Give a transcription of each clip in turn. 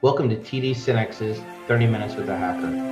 Welcome to TD SYNNEX's 30 Minutes with a Hacker.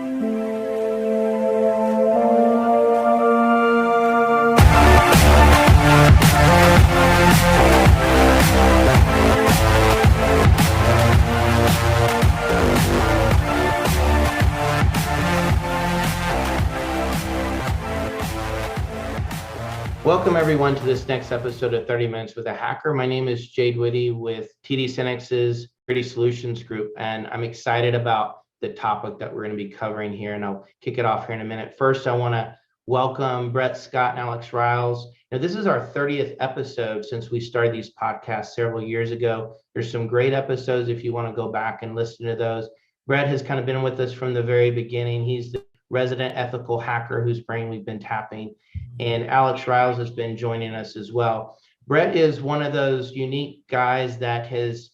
Welcome everyone to this next episode of 30 Minutes with a Hacker. My name is Jade Whitty with TD SYNNEX's Security Solutions Group, and I'm excited about the topic that we're going to be covering here, and I'll kick it off here in a minute. First, I want to welcome Brett Scott and Alex Riles. Now, this is our 30th episode since we started these podcasts several years ago. There's some great episodes if you want to go back and listen to those. Brett has kind of been with us from the very beginning. He's the resident ethical hacker whose brain we've been tapping. And Alex Riles has been joining us as well. Brett is one of those unique guys that has,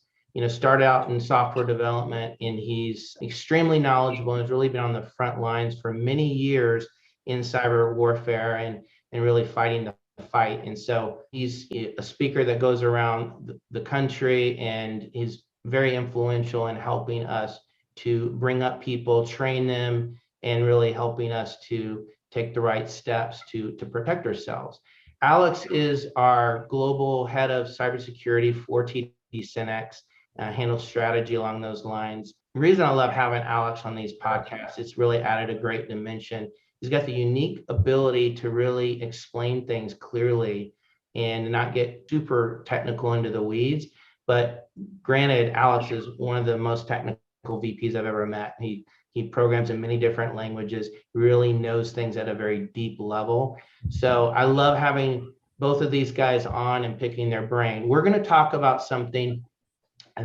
started out in software development, and he's extremely knowledgeable and has really been on the front lines for many years in cyber warfare and really fighting the fight. And so he's a speaker that goes around the country, and he's very influential in helping us to bring up people, train them, and really helping us to take the right steps to protect ourselves. Alex is our global head of cybersecurity for TD SYNNEX, handles strategy along those lines. The reason I love having Alex on these podcasts, it's really added a great dimension. He's got the unique ability to really explain things clearly and not get super technical into the weeds. But granted, Alex is one of the most technical VPs I've ever met. He programs in many different languages, really knows things at a very deep level. So I love having both of these guys on and picking their brain. We're going to talk about something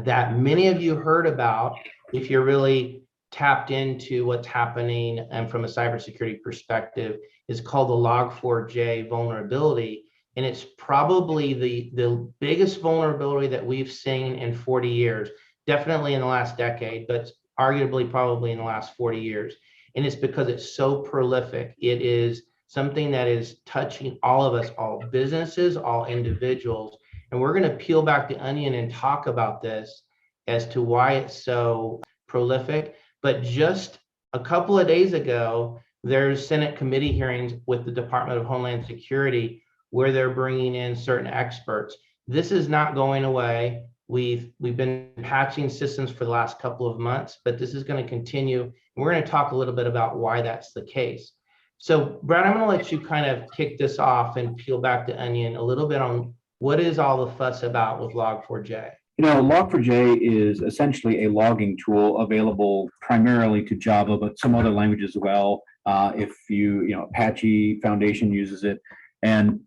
that many of you heard about if you're really tapped into what's happening and from a cybersecurity perspective. Is called the Log4j vulnerability. And it's probably the biggest vulnerability that we've seen in 40 years, definitely in the last decade, but arguably probably in the last 40 years. And it's because it's so prolific. It is something that is touching all of us, all businesses, all individuals. And we're going to peel back the onion and talk about this as to why it's so prolific. But just a couple of days ago, there's Senate committee hearings with the Department of Homeland Security where they're bringing in certain experts. This is not going away. We've been patching systems for the last couple of months, but this is going to continue. And we're going to talk a little bit about why that's the case. So, Brad, I'm going to let you kind of kick this off and peel back the onion a little bit on what is all the fuss about with Log4j. Log4j is essentially a logging tool available primarily to Java, but some other languages as well. If Apache Foundation uses it. And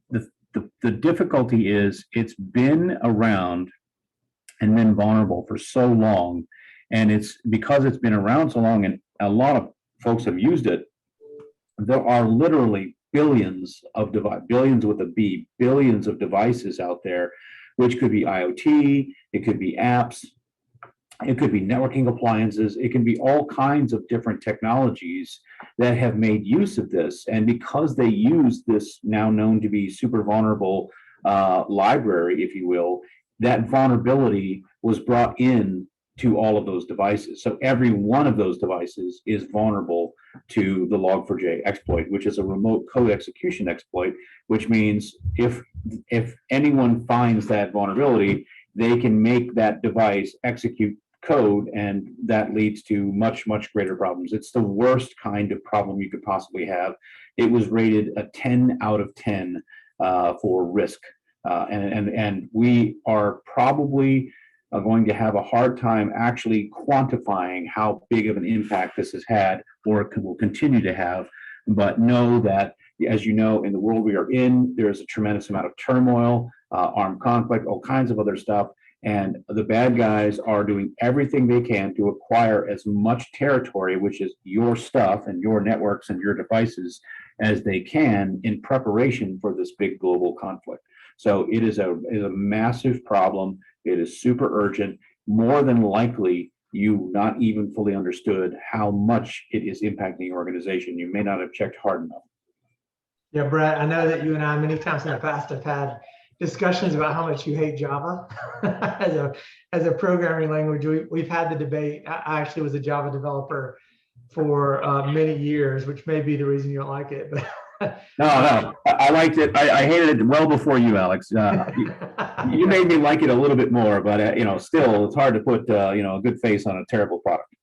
the difficulty is it's been around and been vulnerable for so long, and it's because it's been around so long and a lot of folks have used it. There are literally billions with a B, billions of devices out there, which could be IoT, it could be apps, it could be networking appliances, it can be all kinds of different technologies that have made use of this. And because they use this now known to be super vulnerable library, if you will, that vulnerability was brought in to all of those devices. So every one of those devices is vulnerable to the Log4j exploit, which is a remote code execution exploit, which means if anyone finds that vulnerability, they can make that device execute code, and that leads to much, much greater problems. It's the worst kind of problem you could possibly have. It was rated a 10 out of 10 for risk. And we are probably going to have a hard time actually quantifying how big of an impact this has had or will continue to have. But know that, as you know, in the world we are in, there's a tremendous amount of turmoil, armed conflict, all kinds of other stuff. And the bad guys are doing everything they can to acquire as much territory, which is your stuff and your networks and your devices, as they can in preparation for this big global conflict. So it is a massive problem. It is super urgent. More than likely, you not even fully understood how much it is impacting your organization. You may not have checked hard enough. Yeah, Brett, I know that you and I many times in the past have had discussions about how much you hate Java as a programming language. We've had the debate. I actually was a Java developer for many years, which may be the reason you don't like it. But No, I liked it. I hated it well before you, Alex. You made me like it a little bit more, but still, it's hard to put a good face on a terrible product.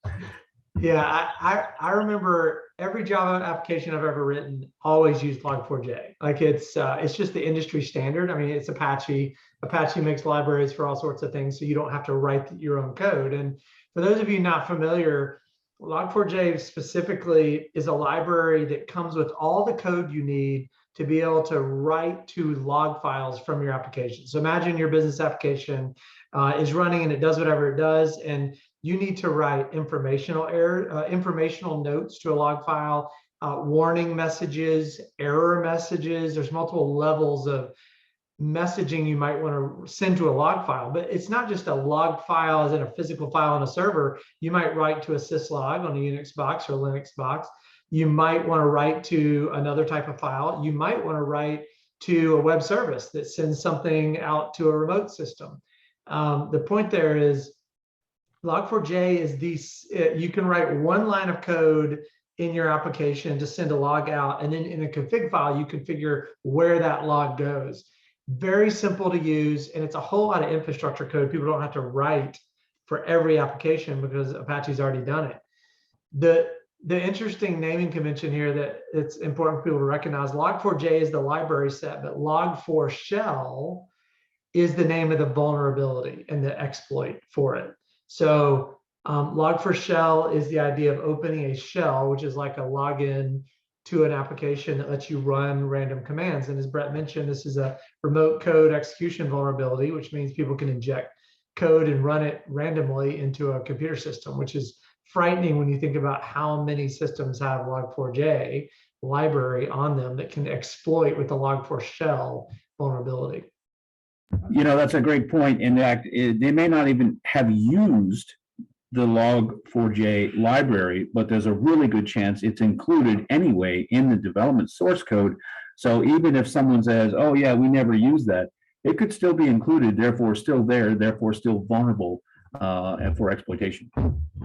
Yeah, I remember every Java application I've ever written always used Log4j. Like it's just the industry standard. I mean, it's Apache. Apache makes libraries for all sorts of things, so you don't have to write your own code. And for those of you not familiar, Log4j specifically is a library that comes with all the code you need to be able to write to log files from your application. So imagine your business application is running and it does whatever it does, and you need to write informational notes to a log file, warning messages, error messages. There's multiple levels of messaging you might want to send to a log file, but it's not just a log file as in a physical file on a server. You might write to a syslog on a Unix box or Linux box. You might want to write to another type of file. You might want to write to a web service that sends something out to a remote system. The point there is Log4j is you can write one line of code in your application to send a log out, and then in a config file, you configure where that log goes. Very simple to use, and it's a whole lot of infrastructure code. People don't have to write for every application because Apache's already done it. The interesting naming convention here that it's important for people to recognize, Log4j is the library set, but Log4Shell is the name of the vulnerability and the exploit for it. So Log4Shell is the idea of opening a shell, which is like a login to an application that lets you run random commands. And as Brett mentioned, this is a remote code execution vulnerability, which means people can inject code and run it randomly into a computer system, which is frightening when you think about how many systems have Log4j library on them that can exploit with the Log4Shell vulnerability. That's a great point. In fact, they may not even have used the Log4j library, but there's a really good chance it's included anyway in the development source code. So even if someone says, oh yeah, we never use that, it could still be included, therefore still there, therefore still vulnerable for exploitation.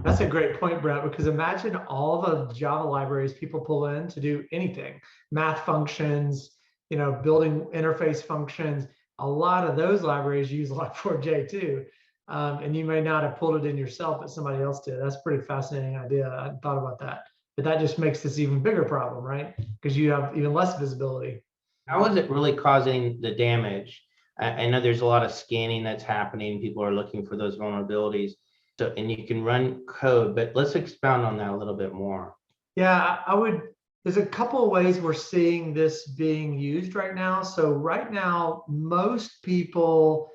That's a great point, Brett, because imagine all the Java libraries people pull in to do anything, math functions, building interface functions. A lot of those libraries use Log4j too. And you may not have pulled it in yourself, but somebody else did. That's a pretty fascinating idea. I hadn't thought about that. But that just makes this even bigger problem, right? Because you have even less visibility. How is it really causing the damage? I know there's a lot of scanning that's happening. People are looking for those vulnerabilities. So, and you can run code, but let's expound on that a little bit more. Yeah, there's a couple of ways we're seeing this being used right now. So right now, most people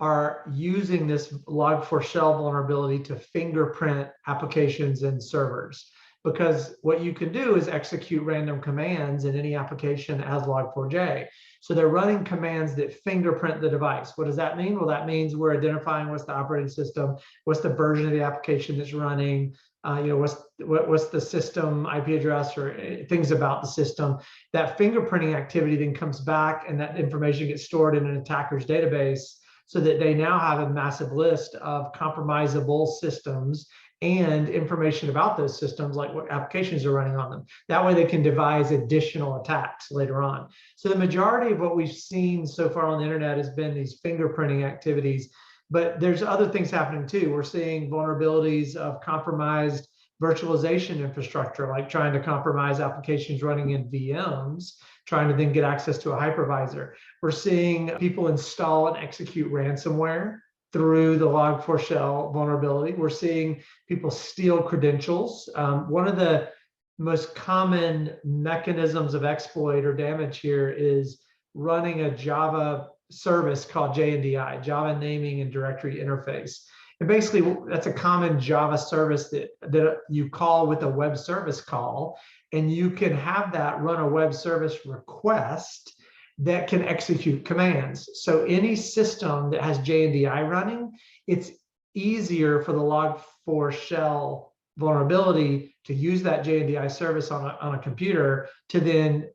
are using this Log4Shell vulnerability to fingerprint applications and servers, because what you can do is execute random commands in any application that has Log4j. So they're running commands that fingerprint the device. What does that mean? Well, that means we're identifying what's the operating system, what's the version of the application that's running, what's the system IP address or things about the system. That fingerprinting activity then comes back, and that information gets stored in an attacker's database, so that they now have a massive list of compromisable systems and information about those systems, like what applications are running on them. That way they can devise additional attacks later on. So the majority of what we've seen so far on the internet has been these fingerprinting activities, but there's other things happening too. We're seeing vulnerabilities of compromised virtualization infrastructure, like trying to compromise applications running in VMs, trying to then get access to a hypervisor. We're seeing people install and execute ransomware through the Log4Shell vulnerability. We're seeing people steal credentials. One of the most common mechanisms of exploit or damage here is running a Java service called JNDI, Java Naming and Directory Interface. And basically, that's a common Java service that you call with a web service call, and you can have that run a web service request that can execute commands. So any system that has JNDI running, it's easier for the Log4Shell vulnerability to use that JNDI service on a computer to then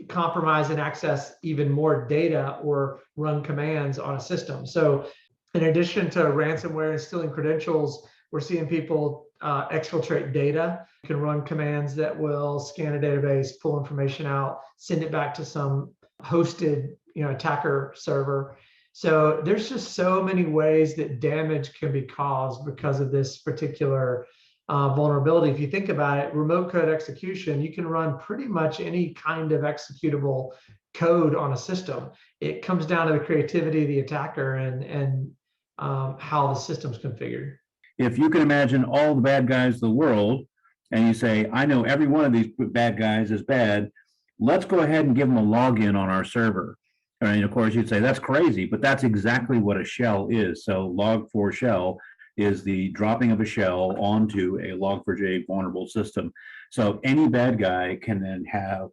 compromise and access even more data or run commands on a system. So in addition to ransomware and stealing credentials, we're seeing people exfiltrate data. You can run commands that will scan a database, pull information out, send it back to some hosted, attacker server. So there's just so many ways that damage can be caused because of this particular vulnerability. If you think about it, remote code execution, you can run pretty much any kind of executable code on a system. It comes down to the creativity of the attacker and how the system's configured. If you can imagine all the bad guys in the world, and you say, I know every one of these bad guys is bad, let's go ahead and give them a login on our server. And of course, you'd say, that's crazy, but that's exactly what a shell is. So Log4Shell is the dropping of a shell onto a Log4j vulnerable system. So any bad guy can then have,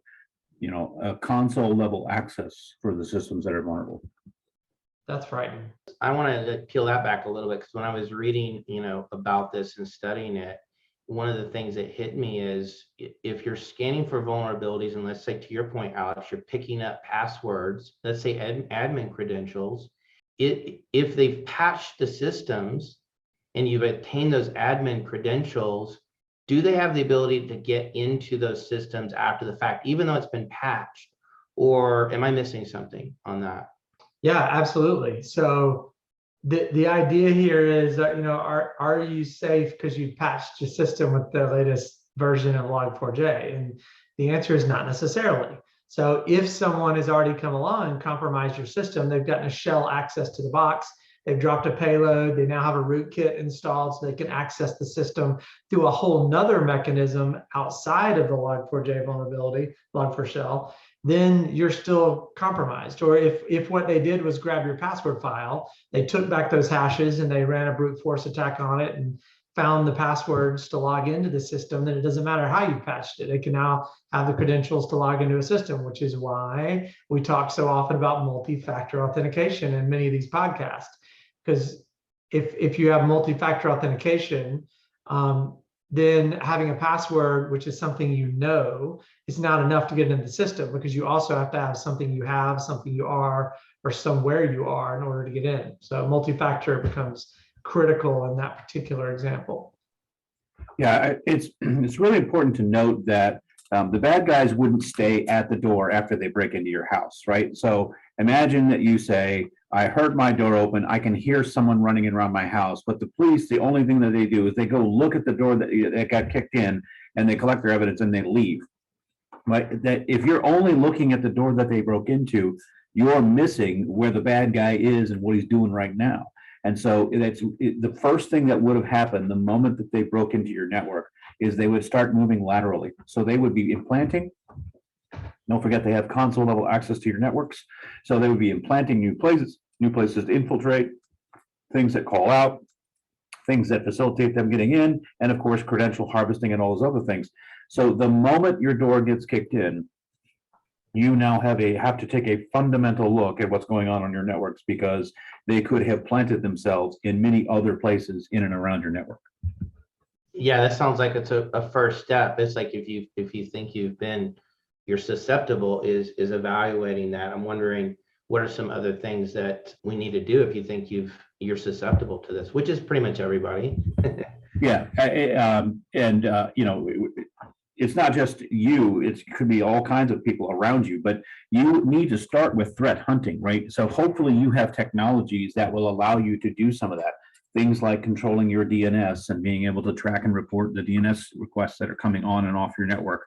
a console level access for the systems that are vulnerable. That's frightening. I want to peel that back a little bit, because when I was reading, about this and studying it, one of the things that hit me is if you're scanning for vulnerabilities, and let's say, to your point, Alex, you're picking up passwords, let's say admin credentials, if they've patched the systems and you've obtained those admin credentials, do they have the ability to get into those systems after the fact, even though it's been patched? Or am I missing something on that? Yeah, absolutely. So the idea here is that, are you safe because you patched your system with the latest version of Log4j? And the answer is not necessarily. So if someone has already come along and compromised your system, they've gotten a shell access to the box, they've dropped a payload, they now have a rootkit installed so they can access the system through a whole nother mechanism outside of the Log4j vulnerability, Log4Shell, then you're still compromised. Or if what they did was grab your password file, they took back those hashes and they ran a brute force attack on it and found the passwords to log into the system, then it doesn't matter how you patched it. It can now have the credentials to log into a system, which is why we talk so often about multi-factor authentication in many of these podcasts. Because if you have multi-factor authentication, then having a password, which is something is not enough to get into the system, because you also have to have something you have, something you are, or somewhere you are in order to get in. So multi-factor becomes critical in that particular example. Yeah, it's really important to note that the bad guys wouldn't stay at the door after they break into your house, right? So imagine that you say, I heard my door open, I can hear someone running around my house, but the police, the only thing that they do is they go look at the door that got kicked in and they collect their evidence and they leave. Right? That if you're only looking at the door that they broke into, you're missing where the bad guy is and what he's doing right now. And so the first thing that would have happened the moment that they broke into your network is they would start moving laterally. So they would be implanting. Don't forget they have console level access to your networks. So they would be implanting new places to infiltrate, things that call out, things that facilitate them getting in, and of course, credential harvesting and all those other things. So the moment your door gets kicked in, you now have to take a fundamental look at what's going on your networks, because they could have planted themselves in many other places in and around your network. Yeah, that sounds like it's a first step. It's like if you think you're susceptible, is evaluating that. I'm wondering, what are some other things that we need to do if you think you're susceptible to this, which is pretty much everybody. Yeah, it's not just you, it could be all kinds of people around you, but you need to start with threat hunting, right? So hopefully you have technologies that will allow you to do some of that. Things like controlling your DNS and being able to track and report the DNS requests that are coming on and off your network,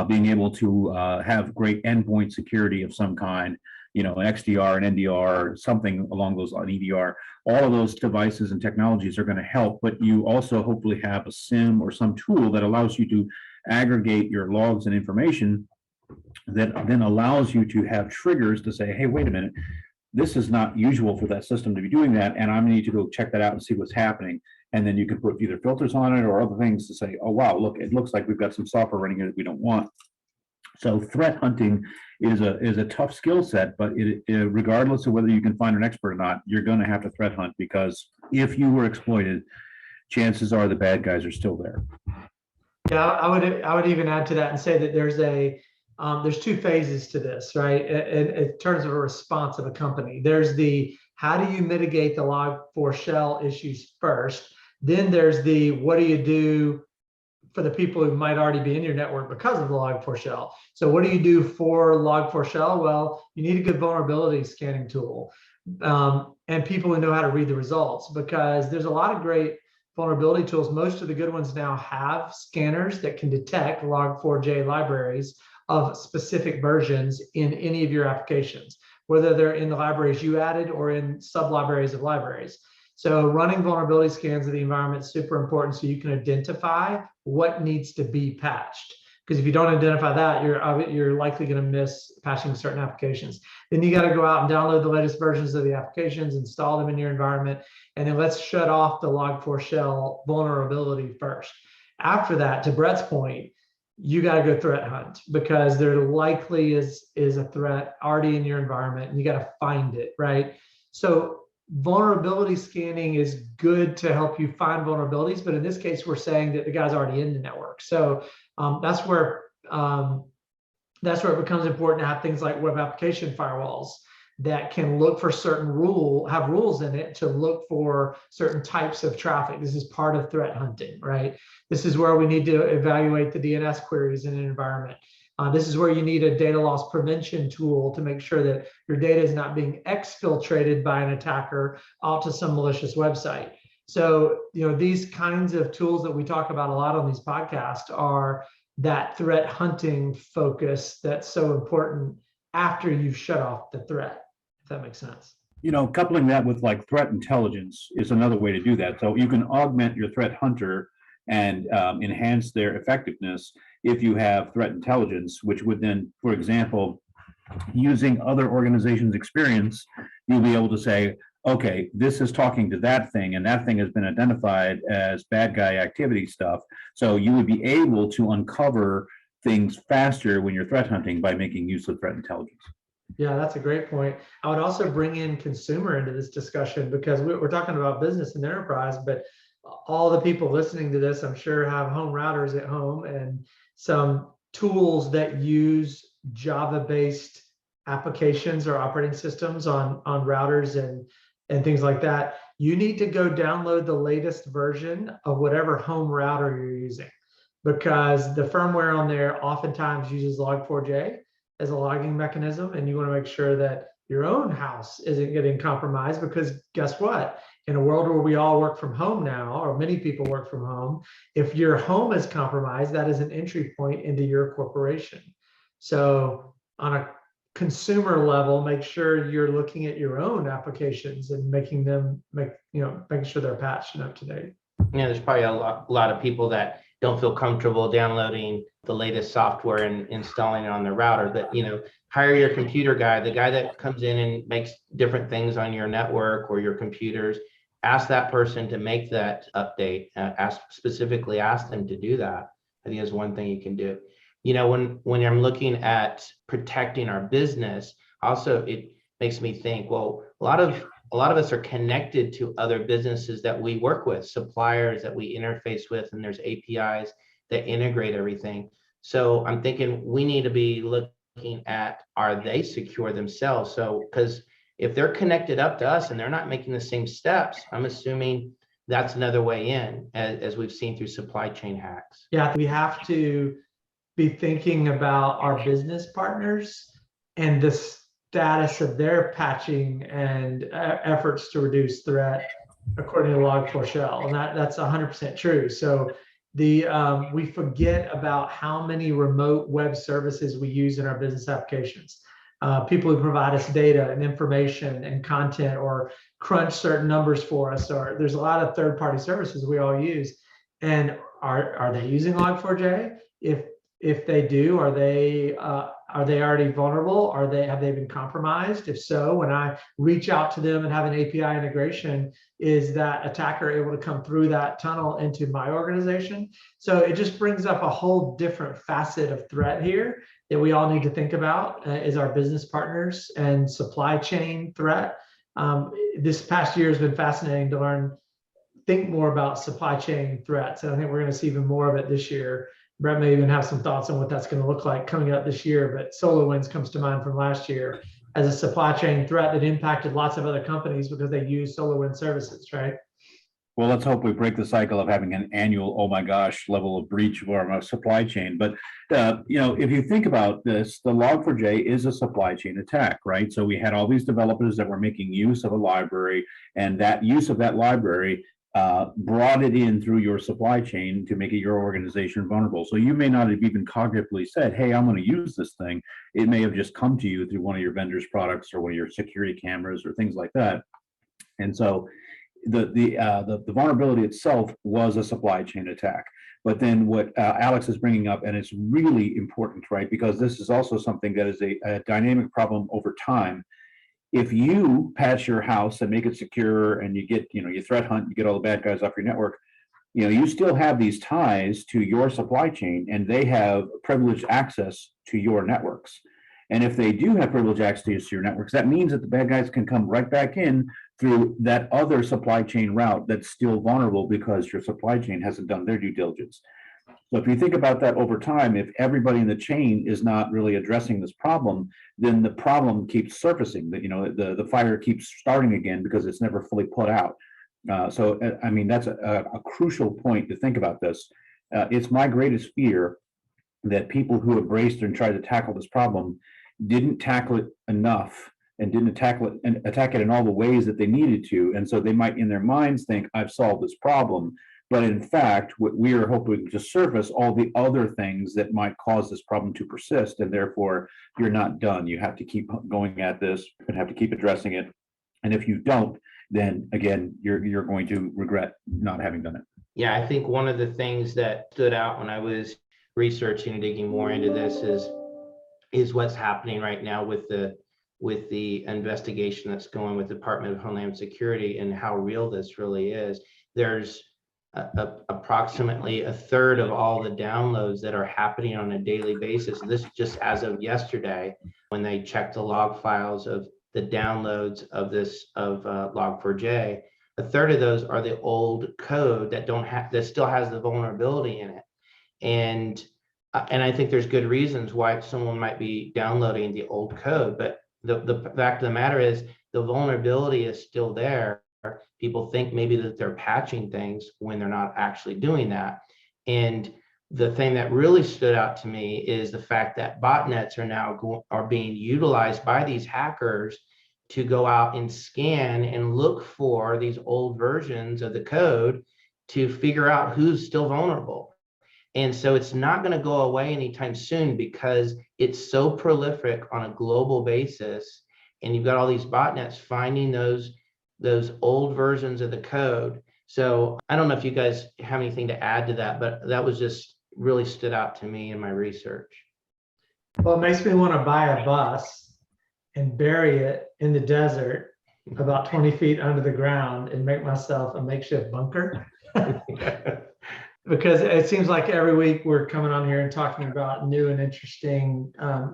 being able to have great endpoint security of some kind, an XDR, an NDR, something along those lines, EDR. All of those devices and technologies are going to help, but you also hopefully have a SIM or some tool that allows you to aggregate your logs and information that then allows you to have triggers to say, hey, wait a minute, this is not usual for that system to be doing that, and I need to go check that out and see what's happening. And then you can put either filters on it or other things to say, oh, wow, look, it looks like we've got some software running here that we don't want. So threat hunting is a tough skill set, but regardless of whether you can find an expert or not, you're going to have to threat hunt, because if you were exploited, chances are the bad guys are still there. Yeah, I would even add to that and say that there's a there's two phases to this, right? In terms of a response of a company, there's the how do you mitigate the Log4Shell issues first? Then there's the what do you do for the people who might already be in your network because of the Log4Shell. So what do you do for Log4Shell? Well, you need a good vulnerability scanning tool and people who know how to read the results, because there's a lot of great vulnerability tools. Most of the good ones now have scanners that can detect Log4j libraries of specific versions in any of your applications, whether they're in the libraries you added or in sub-libraries of libraries. So running vulnerability scans of the environment is super important so you can identify what needs to be patched. Because if you don't identify that, you're likely going to miss patching certain applications. Then you got to go out and download the latest versions of the applications, install them in your environment, and then let's shut off the Log4Shell vulnerability first. After that, to Brett's point, you got to go threat hunt, because there likely is a threat already in your environment and you got to find it, right? So vulnerability scanning is good to help you find vulnerabilities, but in this case, we're saying that the guy's already in the network. So that's where it becomes important to have things like web application firewalls that can look for certain have rules in it to look for certain types of traffic. This is part of threat hunting, right? This is where we need to evaluate the DNS queries in an environment. This is where you need a data loss prevention tool to make sure that your data is not being exfiltrated by an attacker out to some malicious website. So, these kinds of tools that we talk about a lot on these podcasts are that threat hunting focus that's so important after you've shut off the threat, if that makes sense. Coupling that with like threat intelligence is another way to do that. So you can augment your threat hunter and enhance their effectiveness if you have threat intelligence, which would then, for example, using other organizations' experience, you'll be able to say, okay, this is talking to that thing, and that thing has been identified as bad guy activity stuff. So you would be able to uncover things faster when you're threat hunting by making use of threat intelligence. Yeah, that's a great point. I would also bring in consumer into this discussion, because we're talking about business and enterprise, but all the people listening to this, I'm sure, have home routers at home and some tools that use Java-based applications or operating systems on routers and things like that. You need to go download the latest version of whatever home router you're using, because the firmware on there oftentimes uses Log4j as a logging mechanism, and you want to make sure that your own house isn't getting compromised, because guess what? In a world where we all work from home now, or many people work from home, if your home is compromised, that is an entry point into your corporation. So on a consumer level, make sure you're looking at your own applications and making sure they're patched and up to date. There's probably a lot of people that don't feel comfortable downloading the latest software and installing it on their router. That hire your computer guy, the guy that comes in and makes different things on your network or your computers. Ask that person to make that update. Specifically ask them to do that. I think is one thing you can do. When I'm looking at protecting our business, also it makes me think, well, a lot of us are connected to other businesses that we work with, suppliers that we interface with, and there's APIs that integrate everything. So I'm thinking we need to be looking at, are they secure themselves? So, because if they're connected up to us and they're not making the same steps, I'm assuming that's another way in, as we've seen through supply chain hacks. Yeah, we have to be thinking about our business partners and the status of their patching and efforts to reduce threat according to Log4Shell, and that's 100% true. So we forget about how many remote web services we use in our business applications. People who provide us data and information and content, or crunch certain numbers for us, or there's a lot of third-party services we all use. And are they using Log4j? If they do, are they already vulnerable? Have they been compromised? If so, when I reach out to them and have an API integration, is that attacker able to come through that tunnel into my organization? So it just brings up a whole different facet of threat here that we all need to think about is our business partners and supply chain threat. This past year has been fascinating to think more about supply chain threats. And I think we're going to see even more of it this year, Brett may even have some thoughts on what that's going to look like coming up this year, but SolarWinds comes to mind from last year as a supply chain threat that impacted lots of other companies because they use SolarWinds services, right? Well, let's hope we break the cycle of having an annual, oh my gosh, level of breach of our supply chain. But, if you think about this, the Log4j is a supply chain attack, right? So we had all these developers that were making use of a library, and that use of that library brought it in through your supply chain to make it your organization vulnerable. So you may not have even cognitively said, hey, I'm going to use this thing. It may have just come to you through one of your vendor's products or one of your security cameras or things like that. And so the vulnerability itself was a supply chain attack. But then what Alex is bringing up, and it's really important, right? Because this is also something that is a dynamic problem over time. If you patch your house and make it secure and you get, you threat hunt, you get all the bad guys off your network, you still have these ties to your supply chain and they have privileged access to your networks. And if they do have privileged access to your networks, that means that the bad guys can come right back in through that other supply chain route that's still vulnerable because your supply chain hasn't done their due diligence. So if you think about that over time, if everybody in the chain is not really addressing this problem, then the problem keeps surfacing. The fire keeps starting again because it's never fully put out. So I mean, that's a crucial point to think about this. It's my greatest fear that people who embraced and tried to tackle this problem didn't tackle it enough and didn't tackle it and attack it in all the ways that they needed to. And so they might in their minds think, I've solved this problem. But in fact, what we are hoping to surface all the other things that might cause this problem to persist. And therefore, you're not done. You have to keep going at this and have to keep addressing it. And if you don't, then again, you're going to regret not having done it. Yeah, I think one of the things that stood out when I was researching and digging more into this is what's happening right now with the investigation that's going with the Department of Homeland Security and how real this really is. There's approximately a third of all the downloads that are happening on a daily basis. This just as of yesterday, when they checked the log files of the downloads of Log4j, a third of those are the old code that still has the vulnerability in it. And I think there's good reasons why someone might be downloading the old code, but the fact of the matter is the vulnerability is still there. People think maybe that they're patching things when they're not actually doing that. And the thing that really stood out to me is the fact that botnets are being utilized by these hackers to go out and scan and look for these old versions of the code to figure out who's still vulnerable. And so it's not going to go away anytime soon because it's so prolific on a global basis. And you've got all these botnets finding those old versions of the code. So I don't know if you guys have anything to add to that, but that was just really stood out to me in my research. Well, it makes me want to buy a bus and bury it in the desert about 20 feet under the ground and make myself a makeshift bunker. Because it seems like every week we're coming on here and talking about new and interesting,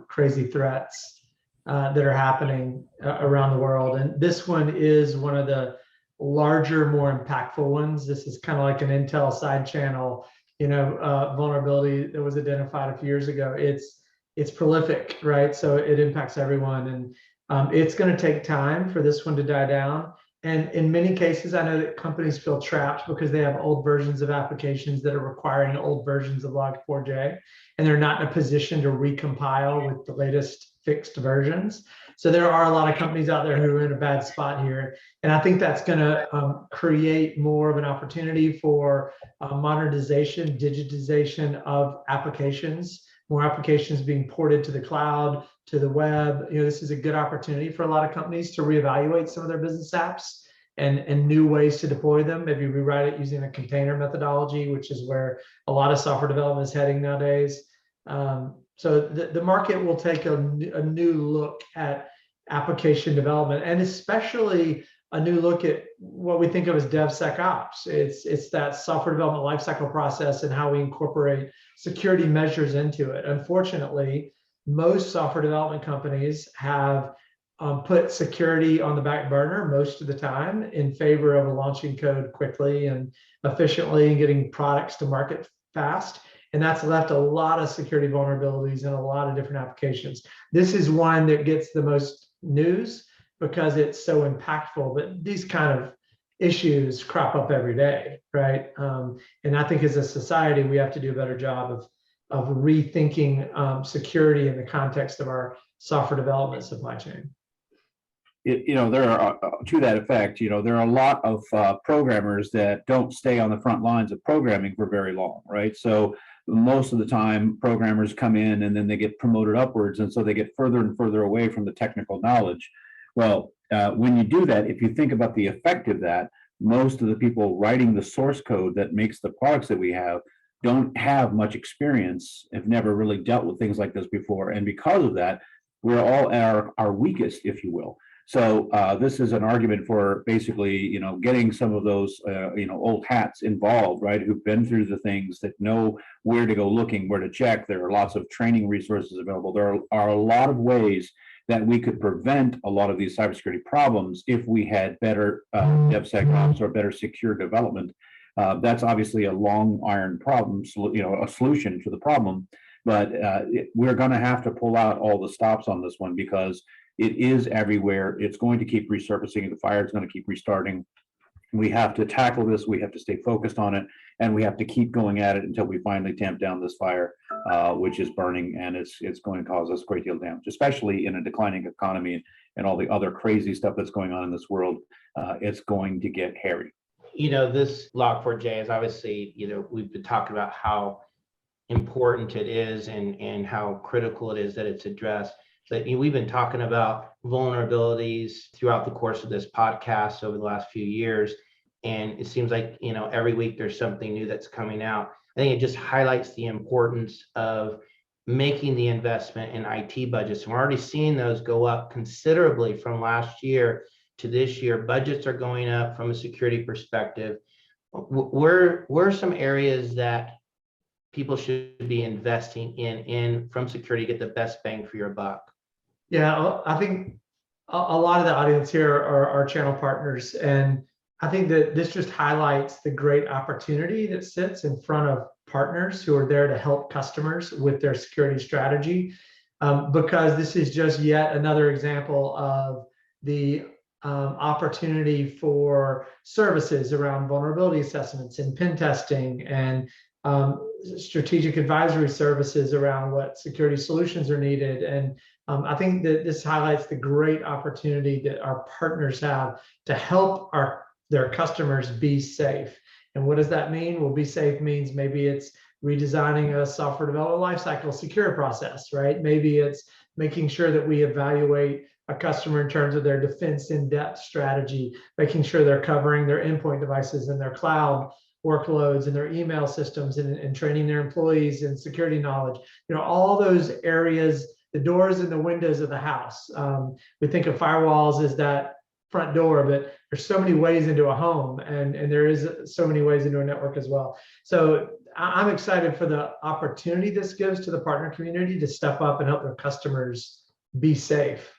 crazy threats that are happening around the world. And this one is one of the larger, more impactful ones. This is kind of like an Intel side channel, vulnerability that was identified a few years ago. It's prolific, right? So it impacts everyone. And it's going to take time for this one to die down. And in many cases, I know that companies feel trapped because they have old versions of applications that are requiring old versions of Log4j, and they're not in a position to recompile with the latest fixed versions. So there are a lot of companies out there who are in a bad spot here. And I think that's going to create more of an opportunity for modernization, digitization of applications, more applications being ported to the cloud, to the web. This is a good opportunity for a lot of companies to reevaluate some of their business apps and new ways to deploy them. Maybe rewrite it using a container methodology, which is where a lot of software development is heading nowadays. So the market will take a new look at application development, and especially a new look at what we think of as DevSecOps. It's that software development lifecycle process and how we incorporate security measures into it. Unfortunately, most software development companies have put security on the back burner most of the time in favor of launching code quickly and efficiently and getting products to market fast. And that's left a lot of security vulnerabilities in a lot of different applications. This is one that gets the most news because it's so impactful, but these kind of issues crop up every day, right? And I think as a society, we have to do a better job of rethinking security in the context of our software development supply chain. There are, to that effect, there are a lot of programmers that don't stay on the front lines of programming for very long, right? So most of the time, programmers come in and then they get promoted upwards, and so they get further and further away from the technical knowledge. Well, when you do that, if you think about the effect of that, most of the people writing the source code that makes the products that we have don't have much experience, have never really dealt with things like this before. And because of that, we're all at our weakest, if you will. So this is an argument for basically, getting some of those, old hats involved, right, who've been through the things, that know where to go looking, where to check. There are lots of training resources available. There are a lot of ways that we could prevent a lot of these cybersecurity problems if we had better DevSecOps or better secure development. That's obviously a long iron problem, a solution to the problem. But we're going to have to pull out all the stops on this one, because it is everywhere. It's going to keep resurfacing. The fire is going to keep restarting. We have to tackle this. We have to stay focused on it, and we have to keep going at it until we finally tamp down this fire, which is burning, and it's going to cause us a great deal of damage, especially in a declining economy and all the other crazy stuff that's going on in this world. It's going to get hairy. This Log4j is obviously, we've been talking about how important it is and how critical it is that it's addressed. But we've been talking about vulnerabilities throughout the course of this podcast over the last few years, and it seems like every week there's something new that's coming out. I think it just highlights the importance of making the investment in IT budgets. And we're already seeing those go up considerably from last year to this year. Budgets are going up from a security perspective. Where are some areas that people should be investing in from security to get the best bang for your buck? Yeah, I think a lot of the audience here are our channel partners. And I think that this just highlights the great opportunity that sits in front of partners who are there to help customers with their security strategy, because this is just yet another example of the opportunity for services around vulnerability assessments and pen testing, and strategic advisory services around what security solutions are needed. And I think that this highlights the great opportunity that our partners have to help their customers be safe. And what does that mean? Well, be safe means maybe it's redesigning a software development lifecycle secure process, right? Maybe it's making sure that we evaluate a customer in terms of their defense in-depth strategy, making sure they're covering their endpoint devices and their cloud workloads and their email systems, and training their employees in security knowledge. All those areas, the doors and the windows of the house. We think of firewalls as that front door, but there's so many ways into a home, and there is so many ways into a network as well. So I'm excited for the opportunity this gives to the partner community to step up and help their customers be safe.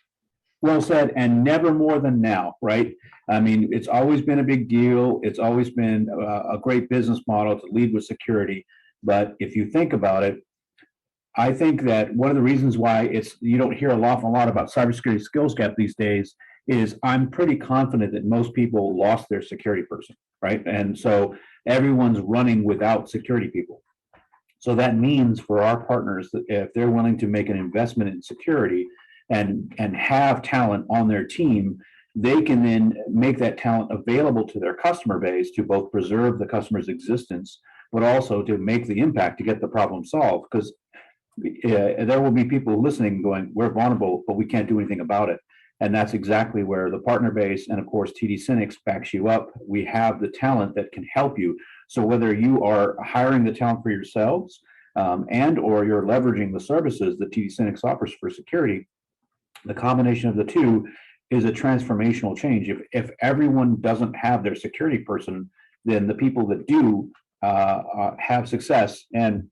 Well said, and never more than now, right? I mean, it's always been a big deal. It's always been a great business model to lead with security. But if you think about it, I think that one of the reasons why you don't hear an awful lot about cybersecurity skills gap these days is I'm pretty confident that most people lost their security person, right? And so everyone's running without security people. So that means for our partners that if they're willing to make an investment in security and have talent on their team, they can then make that talent available to their customer base to both preserve the customer's existence, but also to make the impact to get the problem solved. Because there will be people listening going, we're vulnerable, but we can't do anything about it. And that's exactly where the partner base and of course TD SYNNEX backs you up. We have the talent that can help you. So whether you are hiring the talent for yourselves and or you're leveraging the services that TD SYNNEX offers for security, the combination of the two is a transformational change. If everyone doesn't have their security person, then the people that do have success. And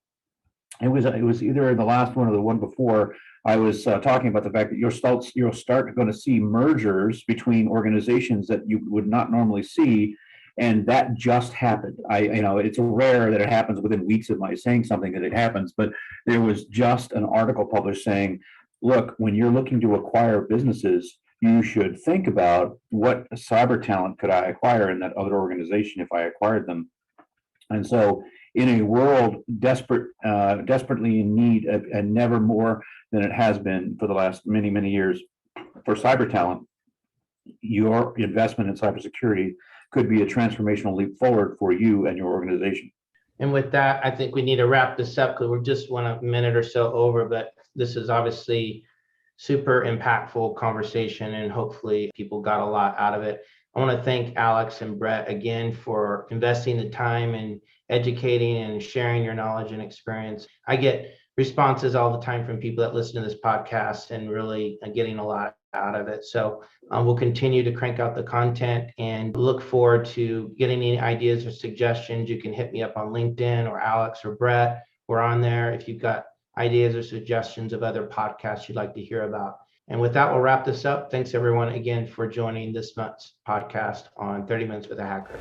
it was either the last one or the one before, I was talking about the fact that you'll start going to see mergers between organizations that you would not normally see And that just happened. It's rare that it happens within weeks of my saying something that it happens, but there was just an article published saying, look, when you're looking to acquire businesses, you should think about what cyber talent could I acquire in that other organization if I acquired them. And so in a world desperately in need and never more than it has been for the last many, many years for cyber talent, your investment in cybersecurity could be a transformational leap forward for you and your organization. And with that, I think we need to wrap this up because we're just a minute or so over, but this is obviously super impactful conversation and hopefully people got a lot out of it. I want to thank Alex and Brett again for investing the time and educating and sharing your knowledge and experience. I get responses all the time from people that listen to this podcast and really getting a lot out of it. So we'll continue to crank out the content and look forward to getting any ideas or suggestions. You can hit me up on LinkedIn or Alex or Brett. We're on there if you've got ideas or suggestions of other podcasts you'd like to hear about. And with that, we'll wrap this up. Thanks everyone again for joining this month's podcast on 30 Minutes with a Hacker.